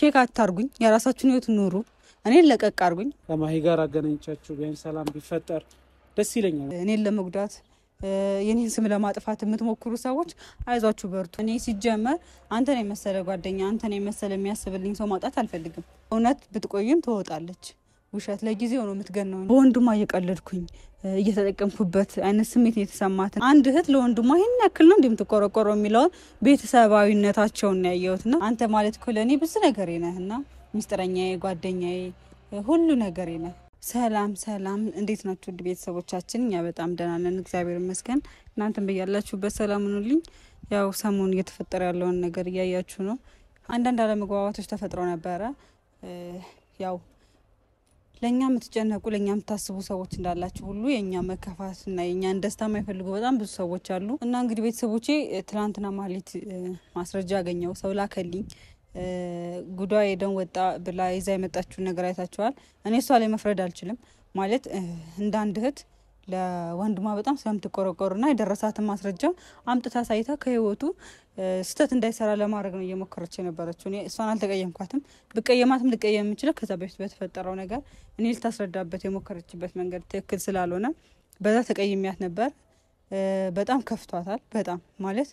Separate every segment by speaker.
Speaker 1: ቼክ አታርጉኝ የራሳችሁን ህይወት ኑሩ እኔ ለቀቅ አርጉኝ
Speaker 2: ከማሂ ጋር አገናኝቻችሁ ቢያንስ ሰላም ቢፈጠር ደስ ይለኛል
Speaker 1: እኔ ለመጉዳት የኔን ስም ለማጥፋት የምትሞክሩ ሰዎች አይዟችሁ በርቱ እኔ ሲጀመር አንተ ነኝ መሰለ ጓደኛ አንተ ነኝ መሰለ የሚያስብልኝ ሰው ማጣት አልፈልግም እውነት ብትቆይም ትወጣለች ውሸት ለጊዜው ነው የምትገነው በወንድሟ እየቀለድኩኝ እየተጠቀምኩበት አይነት ስሜት የተሰማት አንድ እህት ለወንድሟ ይሄን ያክል ነው እንደምትቆረቆረው የሚለው ቤተሰባዊነታቸውን ያየውትና አንተ ማለት እኮ ለኔ ብዙ ነገር ነህና ሚስጥረኛዬ ጓደኛዬ ሁሉ ነገር ነህ ሰላም ሰላም እንዴት ናችሁ ውድ ቤተሰቦቻችን ያ በጣም ደህና ነን እግዚአብሔር ይመስገን እናንተም በያላችሁበት ሰላም ሁኑልኝ ያው ሰሞኑን እየተፈጠረ ያለውን ነገር እያያችሁ ነው አንዳንድ አለመግባባቶች ተፈጥረው ነበር ያው ለኛ የምትጨነቁ ለኛ የምታስቡ ሰዎች እንዳላችሁ ሁሉ የኛ መከፋትና የኛን ደስታ የማይፈልጉ በጣም ብዙ ሰዎች አሉ እና እንግዲህ ቤተሰቦቼ ትላንትና ማለት ማስረጃ ያገኘው ሰው ላከልኝ ጉዳይ ደን ወጣ ብላ ይዛ የመጣችው ነገር አይታችኋል እኔ እሷ ላይ መፍረድ አልችልም ማለት እንደ አንድ እህት ለወንድሟ በጣም ስለምትቆረቆርና የደረሳትን ማስረጃ አምጥታ ሳይታ ከህይወቱ ስተት እንዳይሰራ ለማድረግ ነው እየሞከረች የነበረችው እኔ እሷን አልተቀየምኳትም ብቀየማትም ልቀየም የምችለው ከዛ በፊት በተፈጠረው ነገር እኔ ልታስረዳበት የሞከረችበት መንገድ ትክክል ስላልሆነ በዛ ተቀይሚያት ነበር በጣም ከፍቷታል በጣም ማለት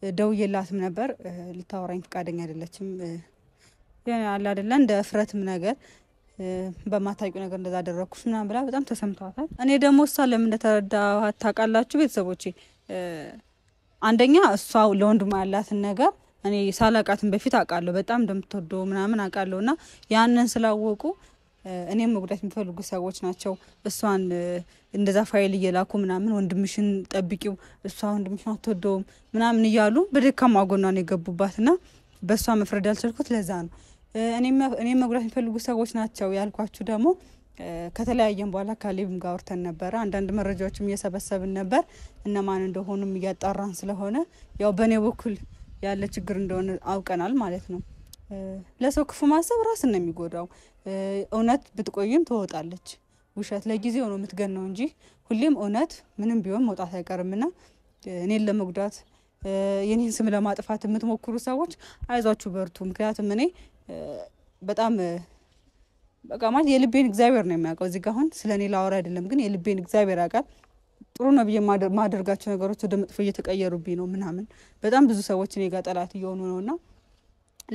Speaker 1: ደውዬላትም ነበር ልታወራኝ ፍቃደኛ አይደለችም ያኔ አለ አይደለ እንደ ፍረትም ነገር በማታውቂው ነገር እንደዛ አደረኩሽ ምናምን ብላ በጣም ተሰምቷታል እኔ ደግሞ እሷ ለምን እንደተረዳኋት ታውቃላችሁ ቤተሰቦቼ አንደኛ እሷ ለወንድሟ ያላትን ነገር እኔ ሳላቃትን በፊት አውቃለሁ በጣም እንደምትወደው ምናምን አውቃለሁና ያንን ስላወቁ እኔም መጉዳት የሚፈልጉ ሰዎች ናቸው እሷን እንደዛ ፋይል እየላኩ ምናምን ወንድምሽን ጠብቂው እሷ ወንድምሽን አትወደውም ምናምን ይያሉ በደካማ ጎኗ ነው የገቡባትና በሷ መፍረድ ያልቻልኩት ለዛ ነው እኔ መጉዳት የሚፈልጉ ሰዎች ናቸው ያልኳችሁ ደግሞ ከተለያየን በኋላ ካሌብም ጋር ወርተን ነበር አንዳንድ መረጃዎችም እየሰበሰብን ነበር እነማን እንደሆኑም እያጣራን ስለሆነ ያው በኔ በኩል ያለ ችግር እንደሆነ አውቀናል ማለት ነው ለሰው ክፉ ማሰብ ራስን ነው የሚጎዳው እውነት ብትቆይም ትወጣለች ውሸት ለጊዜው ነው የምትገነው እንጂ ሁሌም እውነት ምንም ቢሆን መውጣት አይቀርምና እኔን ለመጉዳት የኔን ስም ለማጥፋት የምትሞክሩ ሰዎች አይዟችሁ በርቱ ምክንያቱም እኔ በጣም በቃ ማለት የልቤን እግዚአብሔር ነው የሚያውቀው እዚህ ጋር አሁን ስለኔ ላወራ አይደለም ግን የልቤን እግዚአብሔር ያውቃል ጥሩ ነው ብዬ ማደርጋቸው ነገሮች ወደ መጥፎ እየተቀየሩብኝ ነው ምናምን በጣም ብዙ ሰዎች እኔ ጋር ጠላት እየሆኑ ነውና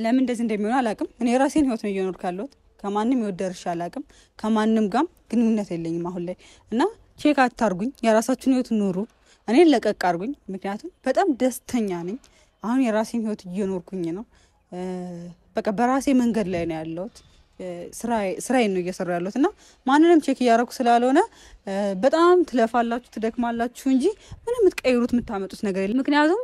Speaker 1: ለምን እንደዚህ እንደሚሆን አላውቅም እኔ ራሴን ህይወት ነው እየኖርኩ ያለሁት ከማንንም ይወደርሽ አላውቅም ከማንንም ጋር ግንኙነት የለኝም አሁን ላይ እና ቼክ አታርጉኝ የራሳችሁን ህይወት ኑሩ እኔ ለቀቅ አርጉኝ ምክንያቱም በጣም ደስተኛ ነኝ አሁን የራሴን ህይወት እየኖርኩኝ ነው በቃ በራሴ መንገድ ላይ ነው ያለሁት ስራዬን ነው እየሰራሁ ያለሁትና ማንንም ቼክ ያያረኩ ስላልሆነ በጣም ትለፋላችሁ ትደክማላችሁ እንጂ ምንም ምትቀይሩት ምታመጡት ነገር የለም ምክንያቱም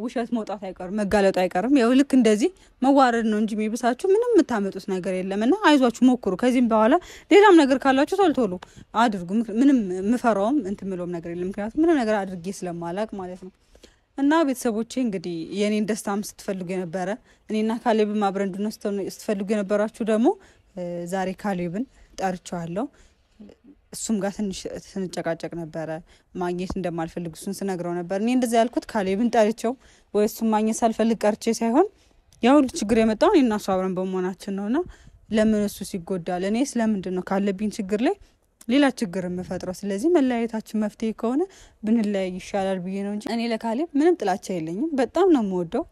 Speaker 1: ውሸት መውጣት አይቀርም መጋለጥ አይቀርም ያው ልክ እንደዚህ መዋረድ ነው እንጂ የሚብሳችሁ ምንም ምታመጡት ነገር የለምና አይዟችሁ ሞክሩ ከዚህም በኋላ ሌላም ነገር ካላችሁ ቶሎ አድርጉ ምንም ምፈራውም እንትምሎም ነገር የለም ምክንያቱም ምንም ነገር አድርጌ ስለማላቅ ማለት ነው እና ቤተሰቦቼ እንግዲህ የኔን ደስታም ስትፈልጉ የነበረ እኔና ካሌብም አብረን እንድንወስደው ስትፈልጉ የነበራችሁ ደግሞ ዛሬ ካሌብን ጠርቻለሁ እሱም ጋር ትንሽ ስንጨቃጨቅ ነበር ማግኘት እንደማልፈልግ እሱን ስነግረው ነበር እኔ እንደዛ ያልኩት ካሌብን ጠርቼው ወይ እሱም ማግኘት ሳልፈልግ ቀርቼ ሳይሆን ያው ችግር የመጣው እኔና እሱ አብረን በመሆናችን ነውና ለምን እሱ ሲጎዳል እኔ ስለምንድን ነው ካለብኝ ችግር ላይ ሌላ ችግር የምፈጥረው ስለዚህ መለያየታችን መፍትሄ ከሆነ ብንለያይ ይሻላል ብዬ ነው እንጂ እኔ ለካሌብ ምንም ጥላቻ የለኝም በጣም ነው የምወደው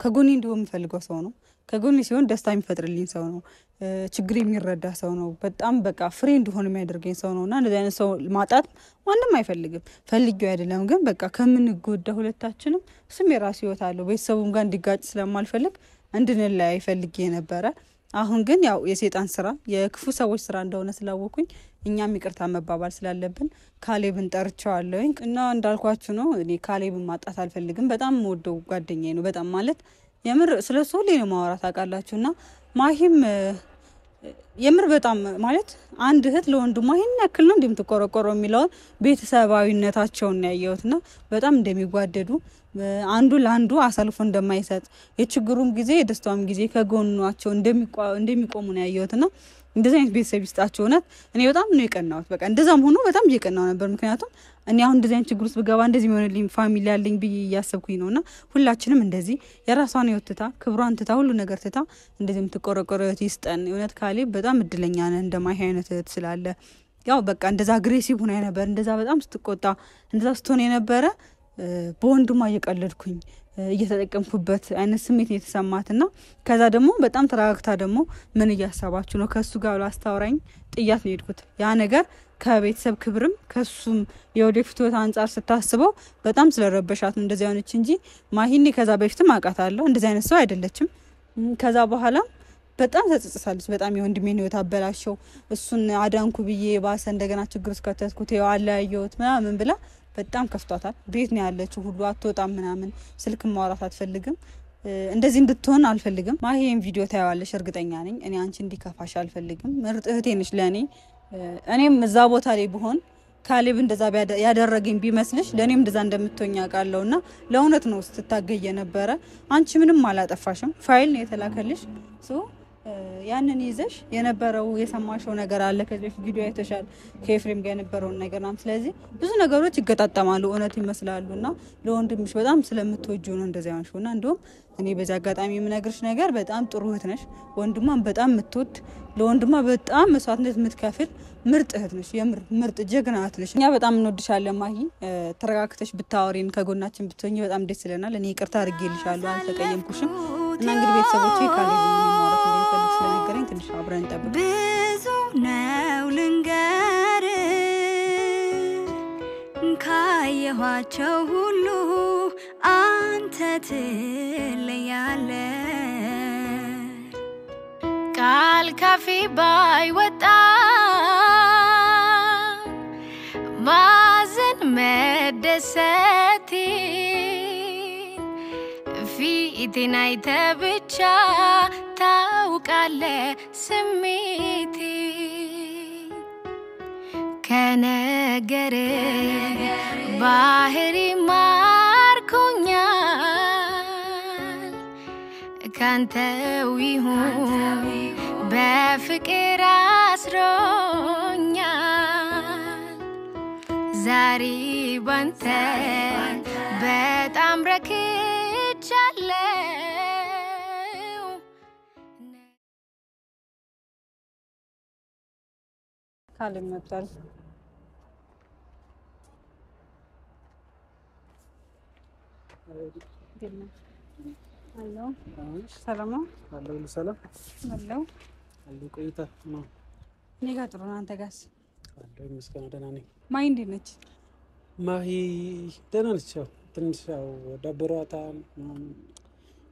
Speaker 1: ከጎኔ እንዲሆን የምፈልገው ሰው ነው ከጎኔ ሲሆን ደስታ የሚፈጥርልኝ ሰው ነው ችግር የሚረዳ ሰው ነው በጣም በቃ ፍሬ እንዲሆን የሚያደርገኝ ሰው ነውና እንደዚህ አይነት ሰው ማጣት ማንንም አይፈልግም ፈልጊው አይደለም ግን በቃ ከምንጎዳ ሁለታችንም እሱም የራሱ ህይወት አለው ቤተሰቡም ጋር እንዲጋጭ ስለማልፈልግ እንድንለያይ ፈልጌ ነበረ አሁን ግን ያው የሰይጣን ስራ የክፉ ሰዎች ስራ እንደሆነ ስላወኩኝ እኛም ይቅርታ መባባል ስላለብን ካሌብን ጠርቻለሁ እና እንዳልኳችሁ ነው እኔ ካሌብን ማጣት አልፈልግም በጣም ወደው ጓደኛዬ ነው በጣም ማለት የምር ስለሱ ሁሌ ነው ማውራት አቃላችሁና ማሂም የምር በጣም ማለት አንድ እህት ለወንድሟ ይሄን ያክል ነው እንደምትቆረቆረው የሚለው ቤተሰባዊነታቸውን ያየውትና በጣም እንደሚጓደዱ አንዱ ለአንዱ አሳልፎ እንደማይሰጥ የችግሩም ጊዜ የደስታውም ጊዜ ከጎኗቸው እንደሚቆሙ ነው ያየሁትና እንደዚህ አይነት ቤተሰብ ይስጣቸው። እውነት እኔ በጣም ነው የቀናሁት። በቃ እንደዛም ሆኖ በጣም እየቀናሁ ነበር። ምክንያቱም እኔ አሁን እንደዚህ አይነት ችግር ውስጥ ብገባ እንደዚህ የሚሆንልኝ ፋሚሊ ያለኝ ብዬ እያሰብኩኝ ነውና ሁላችንም እንደዚህ የራሷን ህይወት ትታ ክብሯን ትታ ሁሉ ነገር ትታ እንደዚህ የምትቆረቆረ ህይወት ይስጠን። እውነት ካሌብ በጣም እድለኛ ነህ እንደማይህ አይነት እህት ስላለ። ያው በቃ እንደዛ አግሬሲቭ ሆና ነበር፣ እንደዛ በጣም ስትቆጣ እንደዛ ስትሆን የነበረ በወንድሟ እየቀለድኩኝ እየተጠቀምኩበት አይነት ስሜት የተሰማትና ከዛ ደግሞ በጣም ተራጋግታ ደግሞ ምን እያሰባችሁ ነው ከሱ ጋር ላስታውራኝ ጥያት ነው የሄድኩት። ያ ነገር ከቤተሰብ ክብርም ከሱም የወደፊት ህይወት አንጻር ስታስበው በጣም ስለረበሻት ነው እንደዚህ አይነት እንጂ ማሂኒ ከዛ በፊትም አውቃታለሁ እንደዚህ አይነት ሰው አይደለችም። ከዛ በኋላ በጣም ተጸጽታለች። በጣም የወንድሜን ህይወት አበላሸው፣ እሱን አዳንኩ ብዬ ባሰ እንደገና ችግር ውስጥ ከተትኩት ይኸው አለያየሁት ምናምን ብላ በጣም ከፍቷታል። ቤት ነው ያለችው ሁሉ አትወጣም ምናምን፣ ስልክ ማውራት አትፈልግም። እንደዚህ እንድትሆን አልፈልግም። ማሂን ቪዲዮ ታያዋለሽ እርግጠኛ ነኝ። እኔ አንቺ እንዲከፋሽ አልፈልግም። ምርጥ እህቴ ነሽ ለኔ። እኔም እዛ ቦታ ላይ ብሆን ካሌብ እንደዛ ያደረገኝ ቢመስልሽ ለኔም እንደዛ እንደምትሆኛ ቃለውና ለእውነት ነው ስትታገየ ነበረ። አንቺ ምንም አላጠፋሽም። ፋይል ነው የተላከልሽ ያንን ይዘሽ የነበረው የሰማሽው ነገር አለ። ከዚህ በፊት ቪዲዮ አይተሻል ከኤፍሬም ጋር የነበረው ነገር ነው። ስለዚህ ብዙ ነገሮች ይገጣጣማሉ፣ እውነት ይመስላሉና ለወንድምሽ በጣም ስለምትወጂው ነው እንደዛ ያንሽውና እንደውም እኔ በዛ አጋጣሚ የምነግርሽ ነገር በጣም ጥሩ እህት ነሽ። ወንድሟን በጣም የምትወድ ለወንድሟ በጣም መስዋዕትነት የምትከፍል ምርጥ እህት ነሽ። የምር ምርጥ ጀግና እህት ነሽ። እኛ በጣም እንወድሻለን ማሂ። ተረጋግተሽ ብታወሪን ከጎናችን ብትሆኚ በጣም ደስ ይለናል። እኔ ይቅርታ አድርጌልሻለሁ፣ አልተቀየምኩሽም። እና እንግዲህ ቤተሰቦቼ ካሌብ ማውራት እንደሚፈልግ ስለነገረኝ ትንሽ አብረን እንጠብቅ።
Speaker 3: ብዙ ነው ልንገር ካየኋቸው ሁሉ አንተ ትለያለህ። ቃል ካፌ ባይወጣ ማዘን መደሰቴ ፊቴን አይተህ ብቻ ታውቃለህ ስሜቴ። ከነገር ባህሪ ማርኮኛል ካንተው ይሁን በፍቅር አስሮኛል። ዛሬ ባንተ በጣም ረክቻለሁ።
Speaker 1: ካሌብ መጥቷል። ሄሎ ሰላም ነው?
Speaker 2: አለው ሰላም
Speaker 1: አለው
Speaker 2: አለው። ቆይታ ነው
Speaker 1: እኔ ጋር ጥሩ ነው። አንተ ጋርስ?
Speaker 2: አለው ይመስገን ደህና ነኝ።
Speaker 1: ማሂ እንዴት ነች?
Speaker 2: ማሂ ደህና ነች። ያው ትንሽ ያው ደብሯታል፣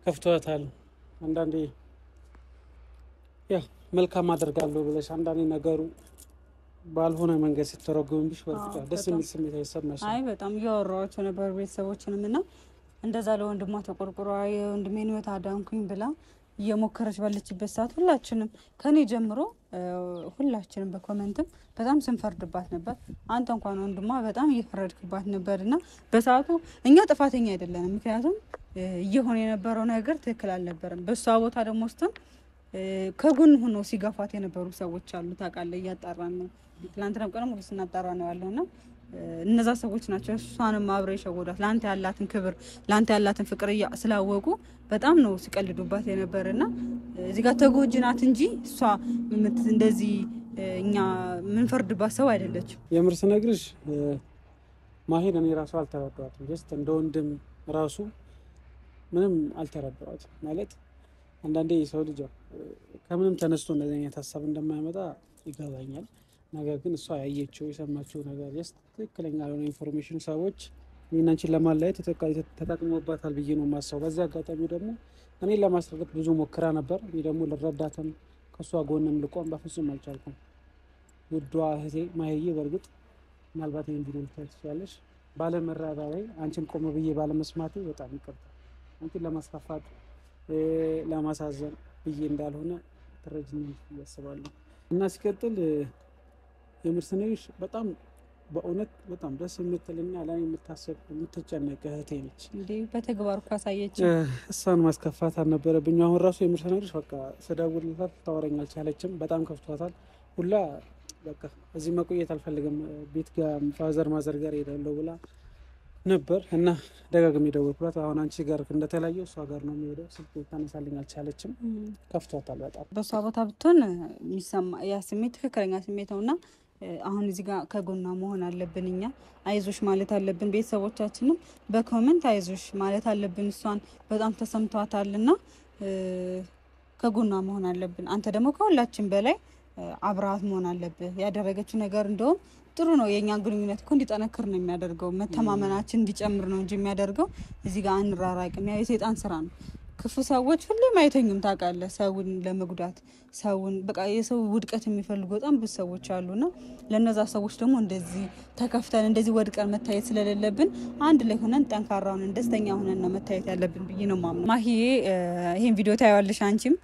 Speaker 2: ከፍቷታል። አንዳንዴ ያው መልካም አደርጋለሁ ብለሽ አንዳንዴ ነገሩ ባልሆነ መንገድ ስትተረጎምብሽ በቃ ደስ የሚል ስሜት አይሰማሽ?
Speaker 1: አይ በጣም እያወራኋቸው ነበር ቤተሰቦችንም እና እንደዛ ለወንድሟ ተቆርቆሯ የወንድሜን ህይወት አዳንኩኝ ብላ እየሞከረች ባለችበት ሰዓት ሁላችንም ከኔ ጀምሮ ሁላችንም በኮሜንትም በጣም ስንፈርድባት ነበር። አንተ እንኳን ወንድሟ በጣም እየፈረድክባት ነበርና በሰዓቱ እኛ ጥፋተኛ አይደለንም። ምክንያቱም እየሆነ የነበረው ነገር ትክክል አልነበረም። በሷ ቦታ ደግሞ ውስጥም ከጎን ሆኖ ሲጋፋት የነበሩ ሰዎች አሉ። ታውቃለህ፣ እያጣራን ነው። ትናንትና ቀን ሙሉ ስናጣራ ነው ያለውና እነዛ ሰዎች ናቸው እሷንም አብረው የሸወዷት። ላንተ ያላትን ክብር ላንተ ያላትን ፍቅር ስላወቁ በጣም ነው ሲቀልዱባት የነበረና እዚህ ጋር ተጎጂ ናት እንጂ እሷ እንደዚህ እኛ ምንፈርድባት ሰው አይደለችም።
Speaker 2: የምር ስነግርሽ ማሂን እኔ ራሱ አልተረዳኋትም። ጀስት እንደ ወንድም ራሱ ምንም አልተረዳኋትም። ማለት አንዳንዴ የሰው ልጅ ከምንም ተነስቶ እንደዚህ አይነት ሀሳብ እንደማይመጣ ይገባኛል። ነገር ግን እሷ ያየችው የሰማችው ነገር ትክክለኛ ያልሆነ ኢንፎርሜሽን ሰዎች እኔና አንቺን ለማለያየት ተጠቅሞባታል ብዬ ነው የማስበው። በዚህ አጋጣሚ ደግሞ እኔን ለማስረዳት ብዙ ሞክራ ነበር። እኔ ደግሞ ልረዳትም ከእሷ ጎንም ልቆም በፍጹም አልቻልኩም። ውዷ እህቴ ማሂዬ፣ በእርግጥ ምናልባት ይህን ቪዲዮ ልታይ ትችላለሽ። ባለመራዳቴ አንቺን ቆም ብዬ ባለመስማቴ በጣም ይቅርታ። አንቺን ለማስከፋት ለማሳዘን ብዬ እንዳልሆነ ትረጅኝ ያስባለሁ። እና ሲቀጥል የምር ስነግርሽ በጣም በእውነት በጣም ደስ የምትልና ለኔ የምታስብ የምትጨነቅ እህቴ ነች።
Speaker 1: እንዴ በተግባር እኮ አሳየች።
Speaker 2: እሷን ማስከፋት አልነበረብኝ። አሁን ራሱ የምር ስነግርሽ በቃ ስደውልላት ታወራኝ አልቻለችም። በጣም ከፍቷታል ሁላ በቃ እዚህ መቆየት አልፈልግም ቤት ጋር ፋዘር ማዘር ጋር ሄዳለሁ ብላ ነበር እና ደጋግሜ ደወልኩላት። አሁን አንቺ ጋር እንደተለያየው እሷ ጋር ነው የሚሄደው። ስልክ ታነሳልኝ አልቻለችም። ከፍቷታል በጣም።
Speaker 1: በሷ ቦታ ብትሆን የሚሰማ ያ ስሜት ትክክለኛ ስሜት ነውና አሁን እዚህ ጋር ከጎኗ መሆን አለብን። እኛ አይዞሽ ማለት አለብን። ቤተሰቦቻችንም በኮሜንት አይዞሽ ማለት አለብን። እሷን በጣም ተሰምቷታልና ከጎኗ መሆን አለብን። አንተ ደግሞ ከሁላችን በላይ አብረሃት መሆን አለብህ። ያደረገችው ነገር እንደውም ጥሩ ነው። የኛ ግንኙነት እኮ እንዲጠነክር ነው የሚያደርገው። መተማመናችን እንዲጨምር ነው እንጂ የሚያደርገው እዚህ ጋር አንራራቅም። ያ የሰይጣን ስራ ነው። ክፉ ሰዎች ሁሌም አይተኙም ታውቃለህ። ሰውን ለመጉዳት ሰውን በቃ የሰው ውድቀት የሚፈልጉ በጣም ብዙ ሰዎች አሉና ለነዛ ሰዎች ደግሞ እንደዚህ ተከፍተን እንደዚህ ወድቀን መታየት ስለሌለብን አንድ ላይ ሆነን ጠንካራ ሆነን ደስተኛ ሆነን ነው መታየት ያለብን ብዬ ነው ማምነው። ማሂዬ ይሄን ቪዲዮ ታያዋለሽ። አንቺም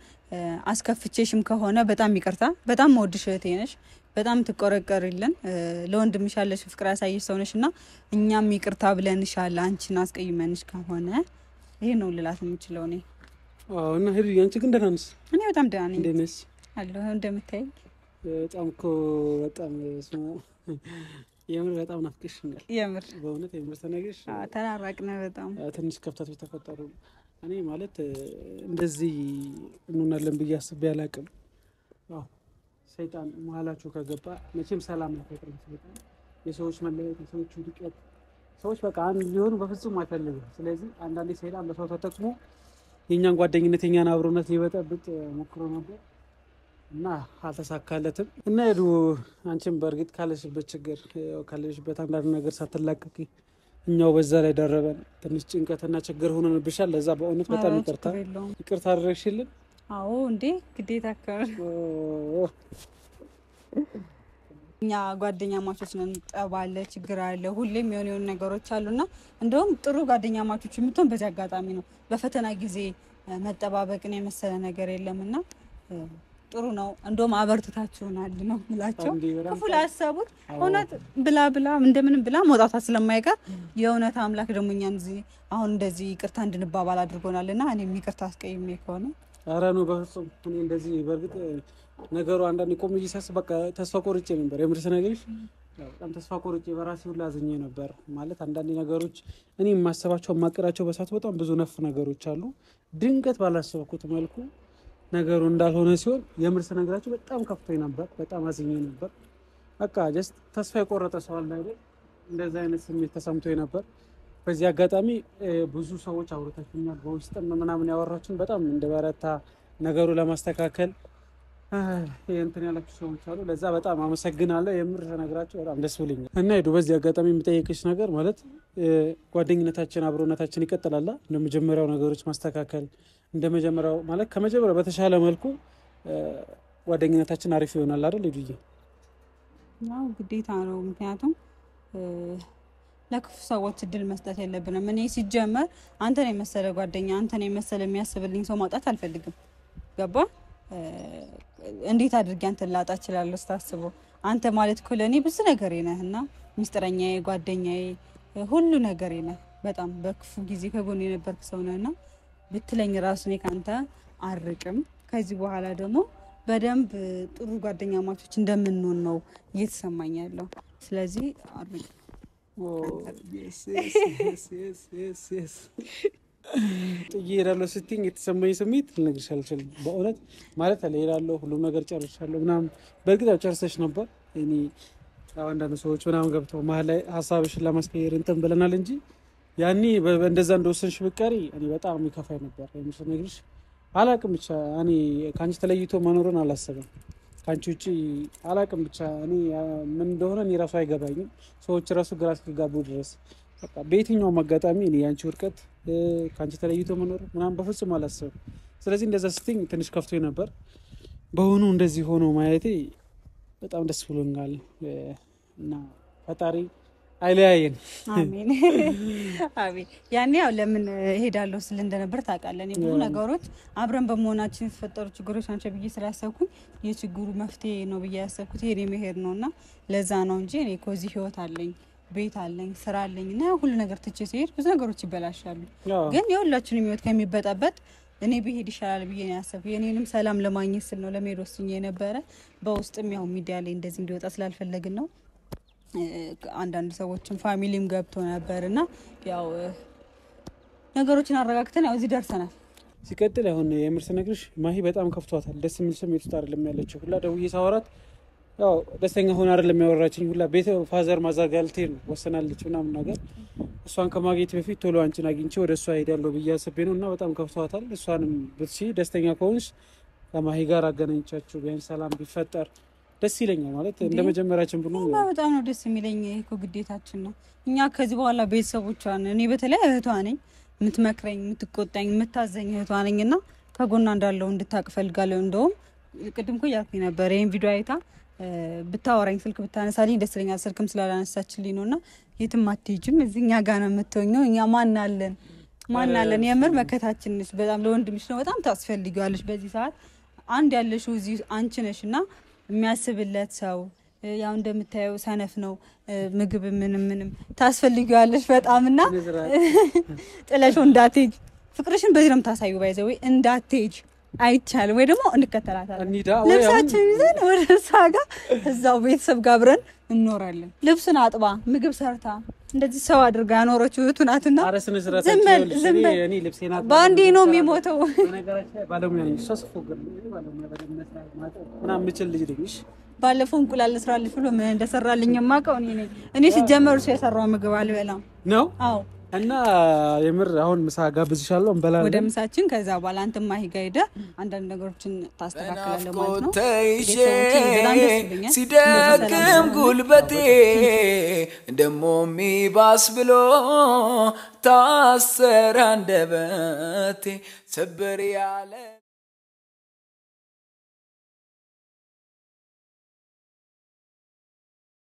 Speaker 1: አስከፍቼሽም ከሆነ በጣም ይቅርታ። በጣም መወድሽ እህቴ ነሽ። በጣም ትቆረቀሪልን። ለወንድምሽ ያለሽ ፍቅር ያሳይሽ ሰው ነሽና እኛም ይቅርታ ብለንሻል አንቺን አስቀይመንሽ ከሆነ ይሄ ነው ልላት የምችለው እኔ።
Speaker 2: እና ሄዱ አንቺ ግን ደህና ነሽ?
Speaker 1: እኔ በጣም ደህና ነኝ።
Speaker 2: እንዴት ነሽ?
Speaker 1: አለሁ እንደምታይ።
Speaker 2: በጣም እኮ በጣም የምር በጣም ናፍቀሽኛል።
Speaker 1: የምር
Speaker 2: በእውነት የምር ተነግረሽ
Speaker 1: ተራራቅነ። በጣም
Speaker 2: ትንሽ ከፍታቶች ተፈጠሩ። እኔ ማለት እንደዚህ እንሆናለን ብዬ አስቤ አላቅም። ሰይጣን መሀላችሁ ከገባ መቼም ሰላም አይፈጥርም። ሰይጣን የሰዎች መለያየት፣ የሰዎች ውድቀት፣ ሰዎች በቃ አንድ ሊሆኑ በፍጹም አይፈልግም። ስለዚህ አንዳንዴ ሰይጣን በሰው ተጠቅሞ የኛን ጓደኝነት የኛን አብሮነት ሊበጠብጥ ሞክሮ ነበር እና አልተሳካለትም። እና ሄዱ አንቺም በእርግጥ ካለሽበት ችግር ካለሽበት አንዳንድ ነገር ሳትላቀቂ እኛው በዛ ላይ ደረበን ትንሽ ጭንቀትና ችግር ሆነንብሻል። ለዛ በእውነት በጣም ይቅርታ አደረግሽልን።
Speaker 1: አዎ እንዴ ግዴታ እኛ ጓደኛ ማቾች ነን። ጠብ አለ፣ ችግር አለ፣ ሁሌም የሆኑ ነገሮች አሉና እንደውም ጥሩ ጓደኛ ማቾች የምትሆን በዚህ አጋጣሚ ነው። በፈተና ጊዜ መጠባበቅን የመሰለ ነገር የለምና ጥሩ ነው። እንደውም አበርትታችሁናል ነው ምላቸው። ክፉ ላሰቡት እውነት ብላ እንደምንም ብላ መውጣቷ ስለማይቀር የእውነት አምላክ ደግሞ እኛን አሁን እንደዚህ ይቅርታ እንድንባባል አድርጎናልና እኔም ይቅርታ አስቀይሜ ከሆነ
Speaker 2: ኧረ ነው በፍጹም። እኔ እንደዚህ በእርግጥ ነገሩ አንዳንድ ቆም ይሳስ በቃ ተስፋ ቆርጬ ነበር። የምር ስነግርሽ በጣም ተስፋ ቆርጬ በራሴ ሁላ አዝኜ ነበር። ማለት አንዳንድ ነገሮች እኔ የማሰባቸው የማቅራቸው በሳቱ በጣም ብዙ ነፍ ነገሮች አሉ። ድንገት ባላሰብኩት መልኩ ነገሩ እንዳልሆነ ሲሆን የምር ስነግራችሁ በጣም ከፍቶኝ ነበር። በጣም አዝኜ ነበር። በቃ ጀስት ተስፋ የቆረጠ ሰው አለ አይደል? እንደዛ አይነት ስሜት ተሰምቶኝ ነበር። በዚህ አጋጣሚ ብዙ ሰዎች አውርታችሁኛል። በውስጥም ምናምን ያወራችሁን በጣም እንደበረታ ነገሩ ለማስተካከል እንትን ያላችሁ ሰዎች አሉ። ለዛ በጣም አመሰግናለሁ። የምር ተነግራችሁ በጣም ደስ ብሎኛል። እና ሄዱ በዚህ አጋጣሚ የምጠይቅሽ ነገር ማለት ጓደኝነታችን አብሮነታችን ይቀጥላል። እንደመጀመሪያው ነገሮች ማስተካከል እንደመጀመሪያው ማለት ከመጀመሪያው በተሻለ መልኩ ጓደኝነታችን አሪፍ ይሆናል አይደል? ሄዱዬ
Speaker 1: ያው ግዴታ ነው። ምክንያቱም ለክፉ ሰዎች እድል መስጠት የለብንም። እኔ ሲጀመር አንተን የመሰለ ጓደኛ አንተን የመሰለ የሚያስብልኝ ሰው ማውጣት አልፈልግም። ገባ? እንዴት አድርጌ አንተን ላጣ እችላለሁ ስታስበው? አንተ ማለት እኮ ለእኔ ብዙ ነገሬ ነህና ሚስጥረኛዬ፣ ጓደኛዬ፣ ሁሉ ነገሬ ነህ። በጣም በክፉ ጊዜ ከጎን የነበርክ ሰው ነህና ብትለኝ ራሱ እኔ ካንተ አርቅም። ከዚህ በኋላ ደግሞ በደንብ ጥሩ ጓደኛ ማቾች እንደምንሆን ነው እየተሰማኝ ያለው። ስለዚህ አርቅ
Speaker 2: ጥዬ እሄዳለሁ ስትይኝ የተሰማኝ ስሜት ልነግርሽ አልችልም። በእውነት ማለት እሄዳለሁ ሁሉም ነገር ጨርሻለሁ ምናምን። በእርግጥ ያው ጨርሰሽ ነበር። እኔ አንዳንድ ሰዎች ምናምን ገብተው መሀል ላይ ሀሳብሽን ለማስቀየር እንትን ብለናል እንጂ ያኔ እንደዛ እንደወሰንሽ ብትቀሪ እኔ በጣም የሚከፋኝ ነበር። የምር ስነግርሽ አላቅም። ብቻ እኔ ከአንቺ ተለይቶ መኖርን አላሰብም። ከአንቺ ውጭ አላቅም። ብቻ እኔ ምን እንደሆነ እኔ ራሱ አይገባኝም። ሰዎች ራሱ ግራ እስኪጋቡ ድረስ በቃ በየትኛውም አጋጣሚ እኔ የአንቺ ውድቀት ከአንቺ ተለይቶ መኖር ምናምን በፍጹም አላሰብም። ስለዚህ እንደዛ ስትይኝ ትንሽ ከፍቶኝ ነበር። በሆኑ እንደዚህ ሆኖ ማየቴ በጣም ደስ ብሎኛል እና ፈጣሪ አይለያየን
Speaker 1: አሜን አሜን ያኔ ያው ለምን ሄዳለሁ ስል እንደነበር ታውቃለህ ብዙ ነገሮች አብረን በመሆናችን የተፈጠሩ ችግሮች አንቺ ብዬ ስላሰብኩኝ የችግሩ መፍትሄ ነው ብዬ ያሰብኩት ይሄ መሄድ ነውና ለዛ ነው እንጂ እኔ ኮዚ ህይወት አለኝ ቤት አለኝ ስራ አለኝና ሁሉ ነገር ትቼ ሲሄድ ብዙ ነገሮች ይበላሻሉ ግን የሁላችንም ህይወት ከሚበጣበጥ እኔ ብሄድ ይሻላል ብዬ ነው ያሰብኩት የኔንም ሰላም ለማግኘት ስል ነው ለመሄድ ወስኜ ነበር በውስጥም ያው ሚዲያ ላይ እንደዚህ እንዲወጣ ስላልፈለግን ነው አንዳንድ ሰዎችም ፋሚሊም ገብቶ ነበርና ያው ነገሮችን አረጋግተን ያው እዚህ ደርሰናል
Speaker 2: ሲቀጥል አሁን የምርስ ነግርሽ ማሂ በጣም ከፍቷታል ደስ የሚል ስሜት ውስጥ አይደለም ያለችው ሁላ ደውዬ ሳወራት ያው ደስተኛ ሆነ አይደለም ያወራችኝ ሁላ ቤት ፋዘር ማዛጋልቴ ነው ወሰናለች ምናምን ነገር እሷን ከማግኘት በፊት ቶሎ አንቺን አግኝቼ ወደ እሷ ሄዳለሁ ብያስቤ ነውና በጣም ከፍቷታል እሷንም ብትሺ ደስተኛ ከሆንሽ ከማሂ ጋር አገናኝቻችሁ ቢያንስ ሰላም ቢፈጠር ደስ ይለኛል ማለት እንደመጀመሪያችን ብሎ
Speaker 1: በጣም ነው ደስ የሚለኝ እኮ ግዴታችን ነው እኛ ከዚህ በኋላ ቤተሰቦቿን እኔ በተለይ እህቷ ነኝ የምትመክረኝ የምትቆጣኝ የምታዘኝ እህቷ ነኝና ከጎና እንዳለው እንድታቅ ፈልጋለሁ እንደውም ቅድም እኮ ያልኩኝ ነበር ይሄን ቪዲዮ አይታ ብታወራኝ ስልክ ብታነሳልኝ ደስ ይለኛል ስልክም ስላላነሳችልኝ ነውና የትም አትሄጂም እዚህኛ ጋር ነው የምትሆኚው እኛ ማን አለን የምር መከታችን ነሽ በጣም ለወንድምሽ ነው በጣም ታስፈልጊዋለሽ በዚህ ሰዓት አንድ ያለሽው እዚህ አንቺ ነሽና የሚያስብለት ሰው ያው እንደምታየው ሰነፍ ነው ምግብ ምንም ታስፈልጊዋለሽ በጣምና ጥለሽ እንዳትሄጂ ፍቅርሽን በዚህ ነው ታሳዩ ባይዘው እንዳትሄጂ አይቻልም ወይ ደግሞ እንከተላታለን ልብሳችን ይዘን ወደ ሳጋ እዛው ቤተሰብ ጋር አብረን እንኖራለን ልብስን አጥባ ምግብ ሰርታ እንደዚህ ሰው አድርጋ ያኖረችው እህቱናትና
Speaker 2: አረስነ ስራታቸው እኔ ልብሴና
Speaker 1: ባንዴ ነው የሚሞተው
Speaker 2: በነገራችን ባለሙያ ነኝ ሶስት ፎገር ባለሙያ በደምነስራት ማለት ምናምን ምችል ልጅ ልጅ
Speaker 1: ባለፈው እንቁላል ልስራልሽ ብሎ ምን እንደሰራልኝ ማቀው እኔ ሲጀመር እሱ የሰራው ምግብ አልበላም
Speaker 2: ነው
Speaker 1: አዎ
Speaker 2: እና የምር አሁን ምሳ ጋብዝሻለሁ እንበላለን
Speaker 1: ወደ ምሳችን ከዛ በኋላ አንተም ማሂ ጋር ሄደ አንዳንድ ነገሮችን ታስተካክላለህ ማለት ነው
Speaker 4: ሲደክም ጉልበቴ ደሞ ሚባስ ብሎ ታሰረ አንደበቴ ሰበር ያለ